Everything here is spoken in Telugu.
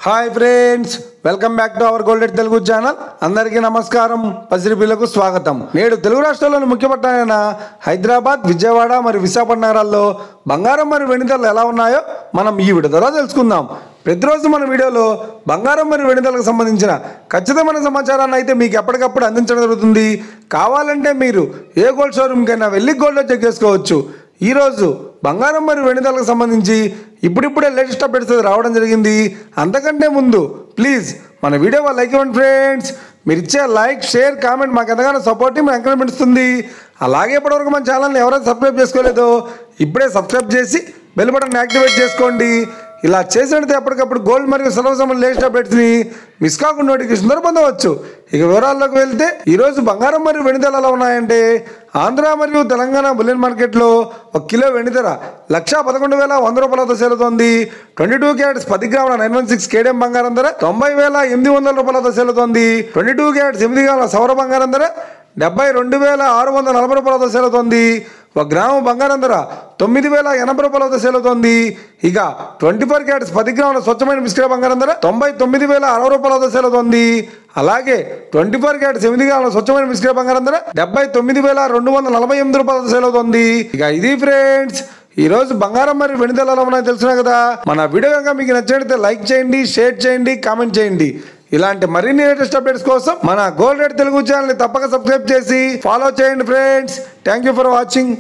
Hi friends, welcome back to our గోల్డెడ్ తెలుగు ఛానల్. అందరికీ నమస్కారం. పసిరిపిల్లకు స్వాగతం. నేడు తెలుగు రాష్ట్రాల్లోని ముఖ్య పట్టణాలైన హైదరాబాద్, విజయవాడ మరియు విశాఖపట్నం నగరాల్లో బంగారం మరియు వెండి ధరలు ఎలా ఉన్నాయో మనం ఈ వీడియో ద్వారా తెలుసుకుందాం. ప్రతిరోజు మన వీడియోలో బంగారం మరియు వెండి ధరలకు సంబంధించిన ఖచ్చితమైన సమాచారాన్ని అయితే మీకు ఎప్పటికప్పుడు అందించడం జరుగుతుంది. కావాలంటే మీరు ఏ గోల్డ్ షోరూమ్కైనా వెళ్ళి గోల్డ్లో చెక్ చేసుకోవచ్చు. ఈరోజు బంగారం మరియు వెండి ధరలకు సంబంధించి ఇప్పుడిప్పుడే లేటెస్ట్ అప్డేట్స్ రావడం జరిగింది. అంతకంటే ముందు ప్లీజ్ మన వీడియో లైక్ ఇవ్వండి ఫ్రెండ్స్. మీరు ఇచ్చే లైక్, షేర్, కామెంట్ మాకు ఎంతగానో సపోర్ట్, మీరు ఎంకరేజ్మెంట్ ఇస్తుంది. అలాగే ఇప్పటివరకు మన ఛానల్ని ఎవరైతే సబ్స్క్రైబ్ చేసుకోలేదో ఇప్పుడే సబ్స్క్రైబ్ చేసి బెల్ బటన్ యాక్టివేట్ చేసుకోండి. ఇలా చేసినట్టు ఎప్పటికప్పుడు గోల్డ్ మరియు సిల్వర్ సంబంధించిన లేటెస్ట్ అప్డేట్స్ని మిస్ కాకుండా నోటిఫికేషన్ ద్వారా పొందవచ్చు. ఇక వివరాల్లోకి వెళ్తే ఈరోజు బంగారం మరియు వెండి ధరలు ఎలా ఉన్నాయంటే, ఆంధ్ర మరియు తెలంగాణ బులియన్ మార్కెట్లో 1 కిలో వెండి ధర 1,11,100 రూపాయలతో సేల్ అవుతోంది. 22 క్యారెట్స్ 10 గ్రాముల 916 కేడియం బంగారం ధర 90,800 రూపాయలతో సేల్ అవుతోంది. 22 క్యారెట్స్ 8 గ్రాముల సౌర బంగారం ధర 72,640 రూపాయలతో సేల్ అవుతోంది. 1 గ్రాము బంగారం ధర 9,080 రూపాయలతో సేల్ అవుతోంది. ఇక 24 క్యారెట్స్ 10 గ్రాముల స్వచ్ఛమైన బిస్కెట్ బంగారం ధర 99,060 రూపాయలతో సేల్ అవుతోంది. అలాగే 24 క్యారెట్స్ 8 గ్రాముల స్వచ్ఛమైన బిస్కెట్ బంగారం ధర 79,248 రూపాయలతో సేల్ అవుతోంది. ఇక ఇది ఫ్రెండ్స్ ఈరోజు బంగారం మరియు వెండి ధరలు ఎలా ఉన్నాయో తెలుసుకున్నాయి కదా. మన వీడియో కనుక మీకు నచ్చినట్లయితే లైక్ చేయండి, షేర్ చేయండి, కామెంట్ చేయండి. ఇలాంటి మరిన్ని లేటెస్ట్ అప్డేట్స్ కోసం మన గోల్డ్ రేట్ తెలుగు ఛానల్ ని తప్పక సబ్స్క్రైబ్ చేసి ఫాలో చేయండి friends. Thank you for watching.